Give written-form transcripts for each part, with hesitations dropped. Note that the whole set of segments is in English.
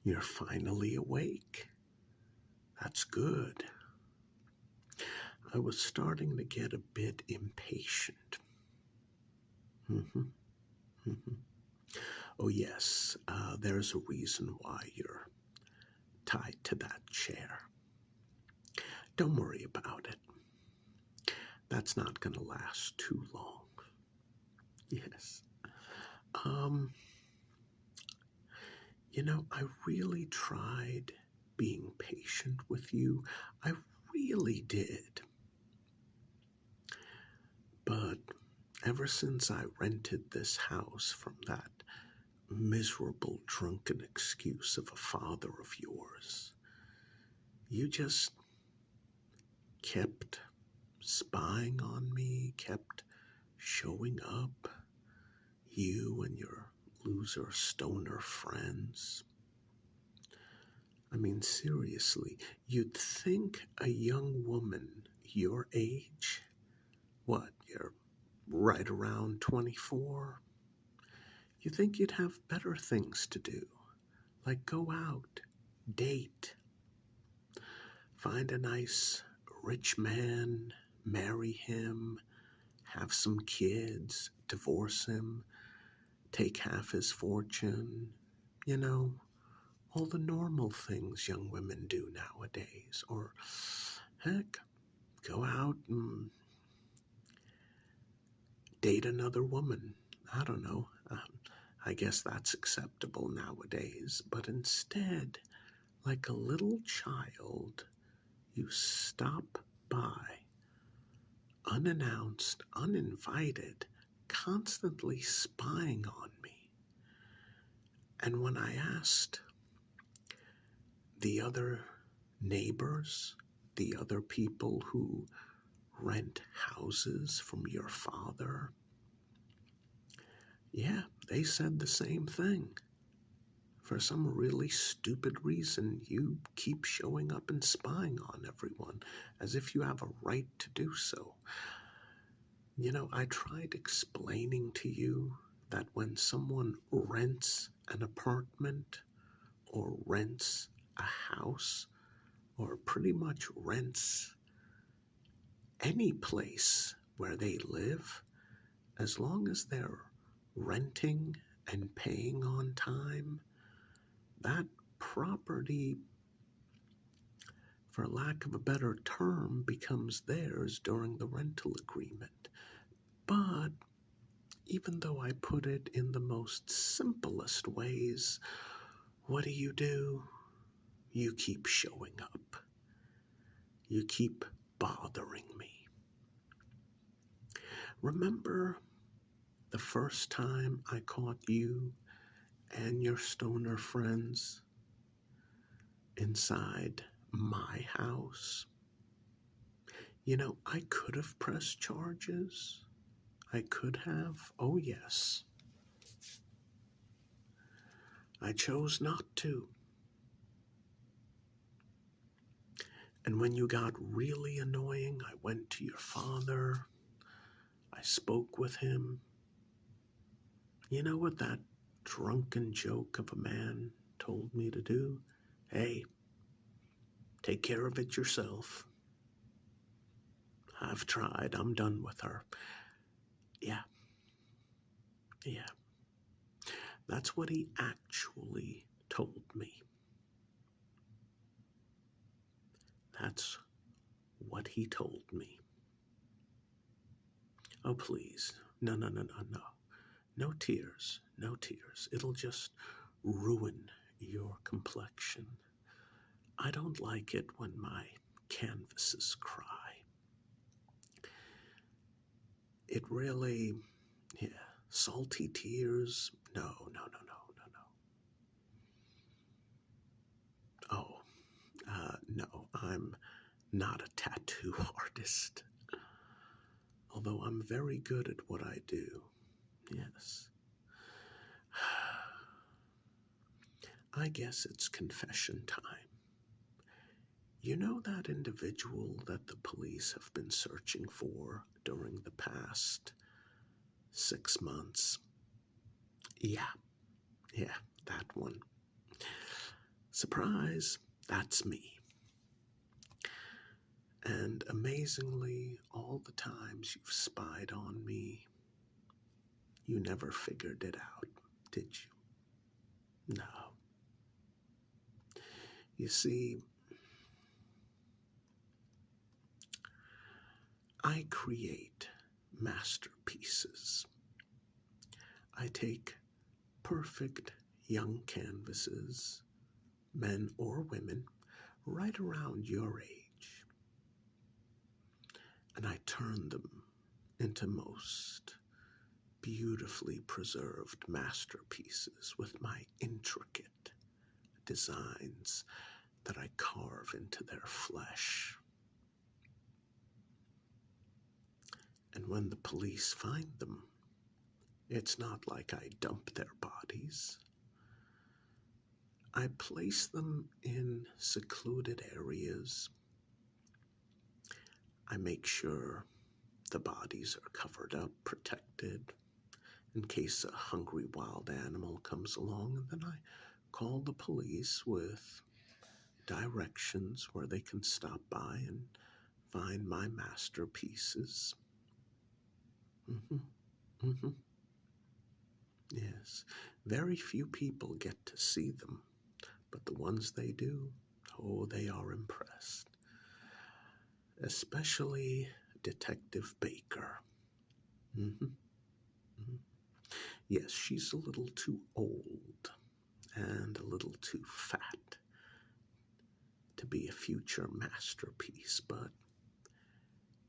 You're finally awake. That's good. I was starting to get a bit impatient. Mhm, mhm. Oh, yes, there's a reason why you're tied to that chair. Don't worry about it. That's not going to last too long. Yes. Um, I really tried being patient with you. I really did. But ever since I rented this house from that miserable drunken excuse of a father of yours, you just kept spying on me, kept showing up, you and your loser stoner friends. I mean, seriously, you'd think a young woman your age, what, you're right around 24? You think you'd have better things to do, like go out, date, find a nice rich man, marry him, have some kids, divorce him, take half his fortune, all the normal things young women do nowadays. Or, heck, go out and date another woman. I don't know. I guess that's acceptable nowadays. But instead, like a little child, you stop by, unannounced, uninvited, constantly spying on me. And when I asked the other neighbors, the other people who rent houses from your father, yeah, they said the same thing. For some really stupid reason, you keep showing up and spying on everyone as if you have a right to do so. I tried explaining to you that when someone rents an apartment or rents a house or pretty much rents any place where they live, as long as they're renting and paying on time, that property, for lack of a better term, becomes theirs during the rental agreement. But even though I put it in the most simplest ways, what do? You keep showing up. You keep bothering me. Remember the first time I caught you and your stoner friends inside my house? I could have pressed charges. I could have. Oh, yes. I chose not to. And when you got really annoying, I went to your father. I spoke with him. You know what that drunken joke of a man told me to do? Hey, take care of it yourself. I've tried. I'm done with her. Yeah. That's what he actually told me. That's what he told me. Oh, please. No. No tears. No tears. It'll just ruin your complexion. I don't like it when my canvases cry. It really, salty tears. No. Oh, no, I'm not a tattoo artist. Although I'm very good at what I do. Yes. I guess it's confession time. You know that individual that the police have been searching for during the past 6 months? Yeah, that one. Surprise, that's me. And amazingly, all the times you've spied on me, you never figured it out, did you? No. You see, I create masterpieces. I take perfect young canvases, men or women, right around your age, and I turn them into most beautifully preserved masterpieces with my intricate designs that I carve into their flesh. And when the police find them, it's not like I dump their bodies. I place them in secluded areas. I make sure the bodies are covered up, protected, in case a hungry wild animal comes along, and then I call the police with directions where they can stop by and find my masterpieces. Yes, very few people get to see them, but the ones they do, oh, they are impressed. Especially Detective Baker. Yes, she's a little too old and a little too fat to be a future masterpiece, but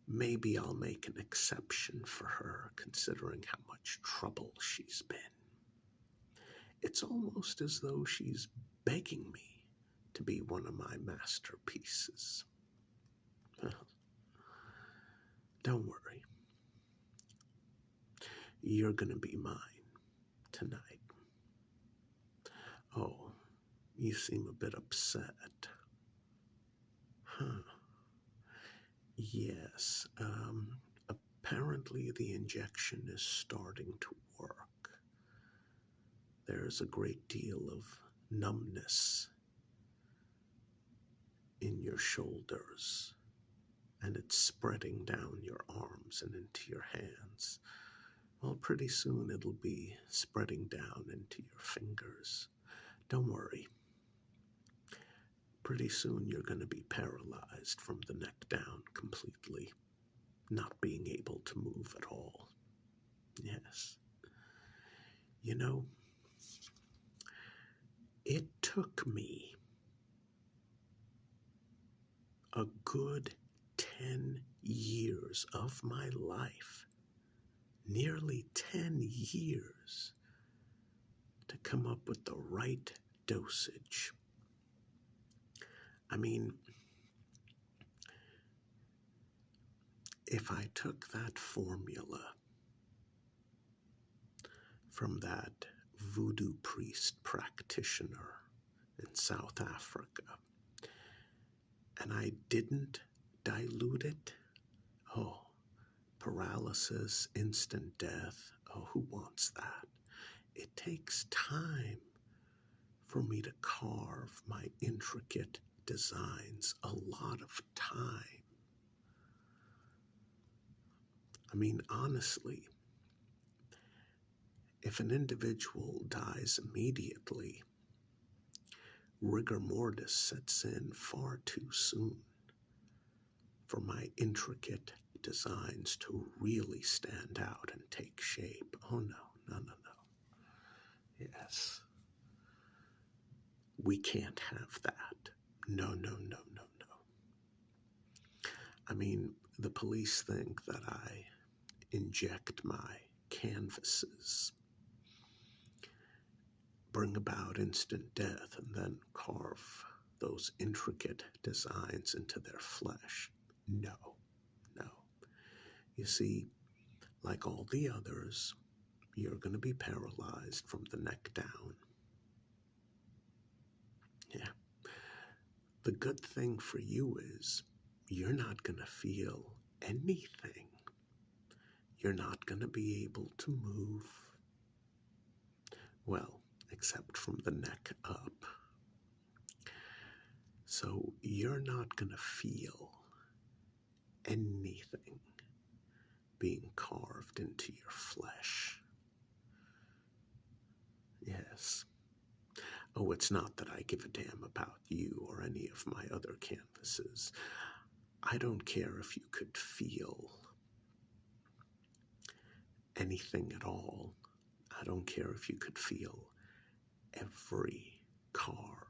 maybe I'll make an exception for her considering how much trouble she's been. It's almost as though she's begging me to be one of my masterpieces. Well, don't worry. You're gonna be mine tonight. Oh, you seem a bit upset. Huh. Yes, apparently the injection is starting to work. There's a great deal of numbness in your shoulders, and it's spreading down your arms and into your hands. Well, pretty soon it'll be spreading down into your fingers. Don't worry. Pretty soon you're going to be paralyzed from the neck down completely, not being able to move at all. Yes. You know, it took me a good 10 years of my life, nearly 10 years, to come up with the right dosage. I mean, if I took that formula from that voodoo priest practitioner in South Africa, and I didn't dilute it, oh, paralysis, instant death, oh, who wants that? It takes time for me to carve my intricate designs, a lot of time. I mean, honestly, if an individual dies immediately, rigor mortis sets in far too soon for my intricate designs to really stand out and take shape. Oh, no. Yes. We can't have that. No. I mean, the police think that I inject my canvases, bring about instant death, and then carve those intricate designs into their flesh. No. You see, like all the others, you're going to be paralyzed from the neck down. Yeah. The good thing for you is you're not going to feel anything. You're not going to be able to move. Well, except from the neck up. So you're not going to feel anything being carved into your flesh. Yes. Oh, it's not that I give a damn about you or any of my other canvases. I don't care if you could feel anything at all. I don't care if you could feel every carve.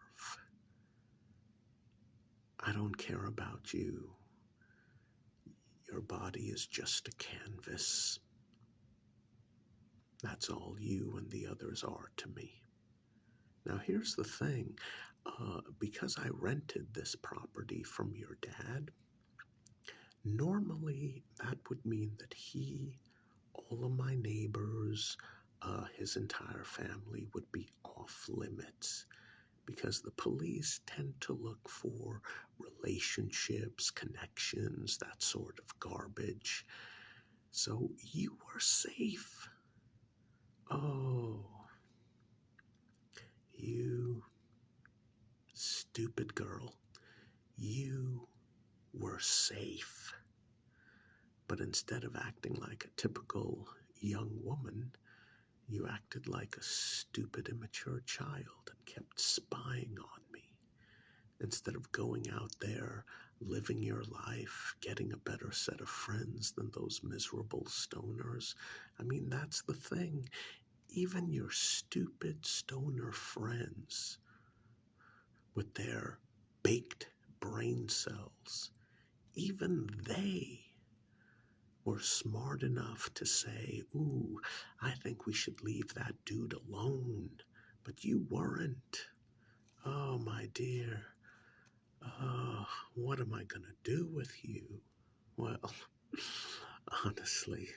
I don't care about you. Your body is just a canvas. That's all you and the others are to me. Now, here's the thing. Because I rented this property from your dad, normally that would mean that he, all of my neighbors, his entire family would be off limits because the police tend to look for relationships, connections, that sort of garbage. So you were safe. Oh, you stupid girl. You were safe. But instead of acting like a typical young woman, you acted like a stupid, immature child and kept spying on me. Instead of going out there, living your life, getting a better set of friends than those miserable stoners. I mean, that's the thing. Even your stupid stoner friends with their baked brain cells, even they were smart enough to say, ooh, I think we should leave that dude alone. But you weren't. Oh, my dear. Oh, what am I going to do with you? Well, honestly,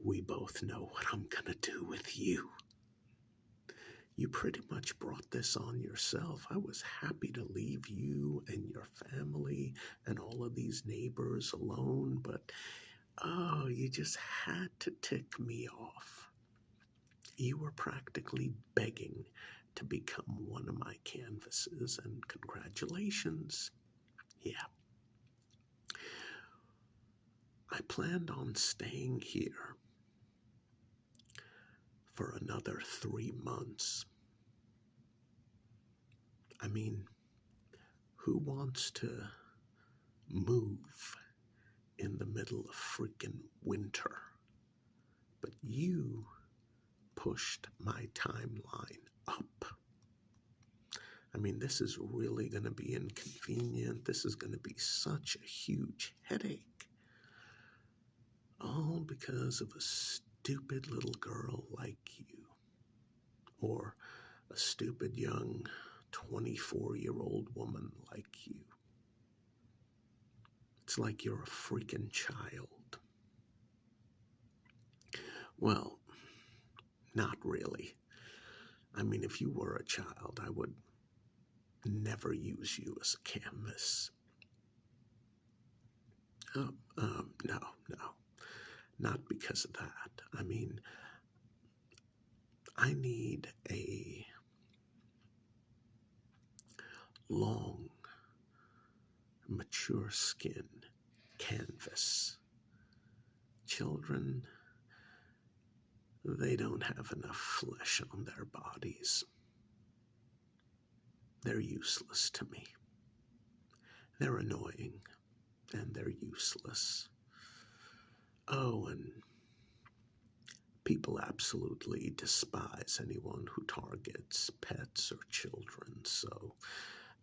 we both know what I'm going to do with you. You pretty much brought this on yourself. I was happy to leave you and your family and all of these neighbors alone, but oh, you just had to tick me off. You were practically begging to become one of my canvases, and congratulations. Yeah. I planned on staying here for another 3 months. I mean, who wants to move in the middle of freaking winter? But you pushed my timeline up. I mean, this is really going to be inconvenient. This is going to be such a huge headache. All because of a stupid little girl like you. Or a stupid young 24-year-old woman like you. It's like you're a freaking child. Well, not really. I mean, if you were a child, I would never use you as a canvas. No. Not because of that. I mean, I need a long, mature skin canvas. Children, they don't have enough flesh on their bodies. They're useless to me. They're annoying, and they're useless. Oh, and people absolutely despise anyone who targets pets or children, so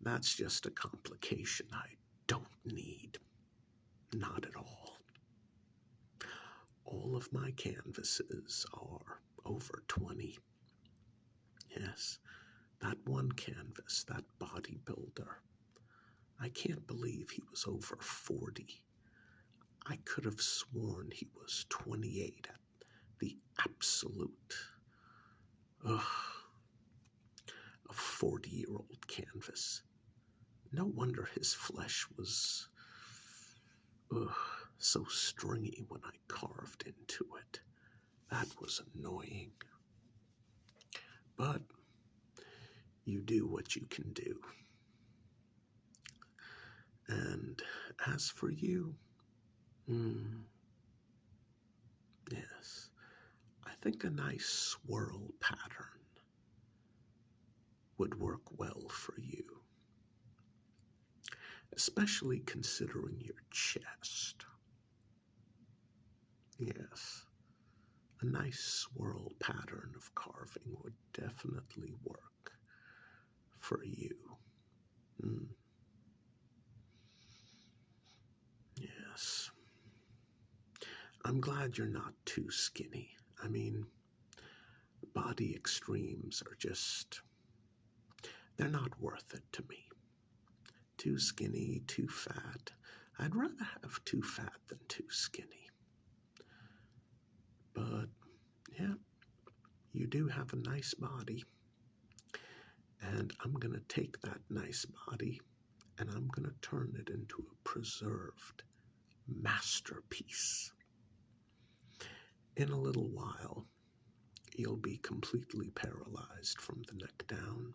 that's just a complication I don't need. Not at all. All of my canvases are over 20. Yes, that one canvas, that bodybuilder, I can't believe he was over 40. I could have sworn he was 28 at the absolute, a 40-year-old canvas. No wonder his flesh was so stringy when I carved into it. That was annoying. But you do what you can do. And as for you, yes, I think a nice swirl pattern would work well for you, especially considering your chest. Yes, a nice swirl pattern of carving would definitely work for you. Yes. I'm glad you're not too skinny. I mean, body extremes are just, they're not worth it to me. Too skinny, too fat. I'd rather have too fat than too skinny. But, yeah, you do have a nice body. And I'm going to take that nice body and I'm going to turn it into a preserved masterpiece. In a little while, you'll be completely paralyzed from the neck down.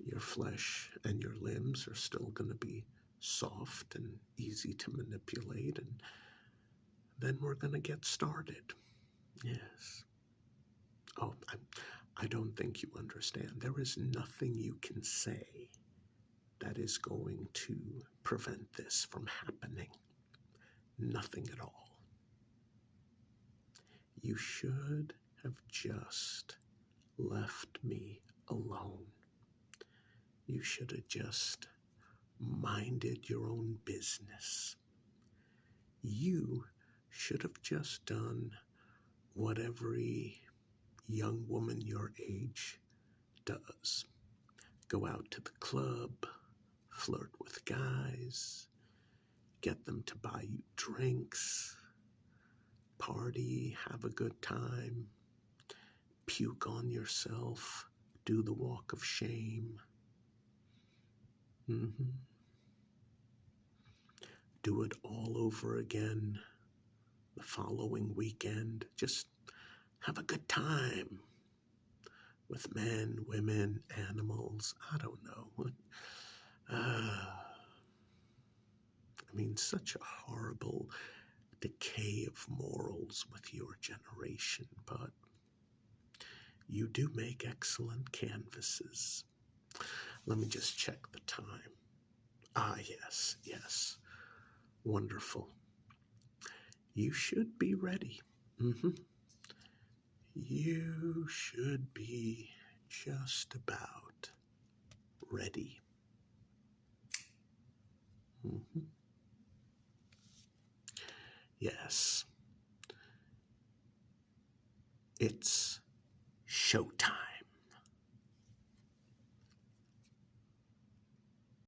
Your flesh and your limbs are still going to be soft and easy to manipulate, and then we're going to get started. Yes. Oh, I don't think you understand. There is nothing you can say that is going to prevent this from happening. Nothing at all. You should have just left me alone. You should have just minded your own business. You should have just done what every young woman your age does. Go out to the club, flirt with guys, get them to buy you drinks, party, have a good time, puke on yourself, do the walk of shame. Do it all over again the following weekend. Just have a good time with men, women, animals. I don't know. I mean, such a horrible decay of morals with your generation, but you do make excellent canvases. Let me just check the time. Ah, yes, yes. Wonderful. You should be ready. You should be just about ready. Yes. It's showtime.